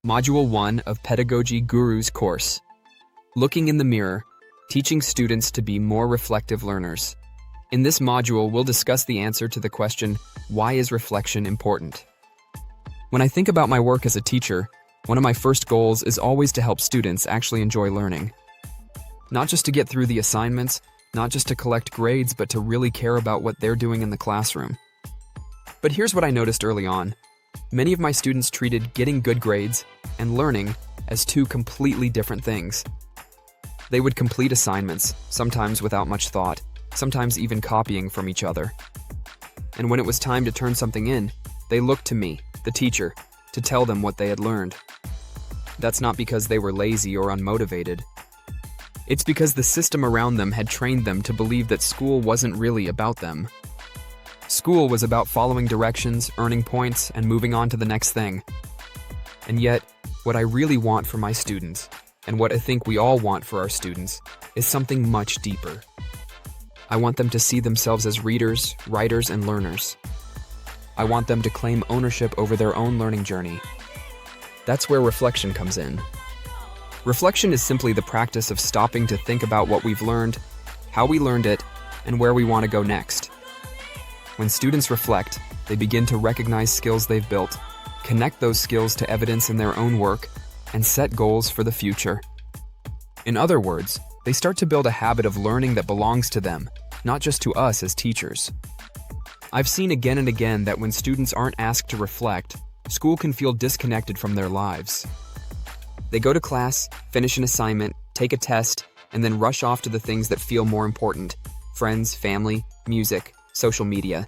Module 1 of Pedagogy Guru's course. Looking in the mirror, teaching students to be more reflective learners. In this module, we'll discuss the answer to the question, why is reflection important? When I think about my work as a teacher, one of my first goals is always to help students actually enjoy learning. Not just to get through the assignments, not just to collect grades, but to really care about what they're doing in the classroom. But here's what I noticed early on. Many of my students treated getting good grades and learning as two completely different things. They would complete assignments, sometimes without much thought, sometimes even copying from each other. And when it was time to turn something in, they looked to me, the teacher, to tell them what they had learned. That's not because they were lazy or unmotivated. It's because the system around them had trained them to believe that school wasn't really about them. School was about following directions, earning points, and moving on to the next thing. And yet, what I really want for my students, and what I think we all want for our students, is something much deeper. I want them to see themselves as readers, writers, and learners. I want them to claim ownership over their own learning journey. That's where reflection comes in. Reflection is simply the practice of stopping to think about what we've learned, how we learned it, and where we want to go next. When students reflect, they begin to recognize skills they've built, connect those skills to evidence in their own work, and set goals for the future. In other words, they start to build a habit of learning that belongs to them, not just to us as teachers. I've seen again and again that when students aren't asked to reflect, school can feel disconnected from their lives. They go to class, finish an assignment, take a test, and then rush off to the things that feel more important: friends, family, music, social media.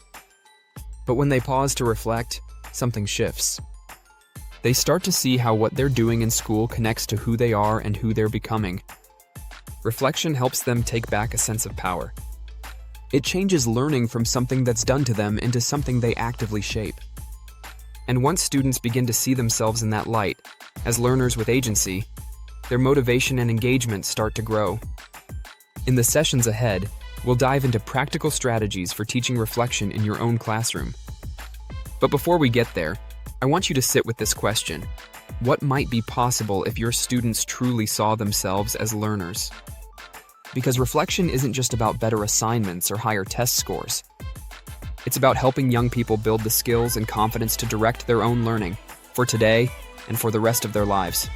But when they pause to reflect, something shifts. They start to see how what they're doing in school connects to who they are and who they're becoming. Reflection helps them take back a sense of power. It changes learning from something that's done to them into something they actively shape. And once students begin to see themselves in that light, as learners with agency, their motivation and engagement start to grow. In the sessions ahead, we'll dive into practical strategies for teaching reflection in your own classroom. But before we get there, I want you to sit with this question. What might be possible if your students truly saw themselves as learners? Because reflection isn't just about better assignments or higher test scores. It's about helping young people build the skills and confidence to direct their own learning for today and for the rest of their lives.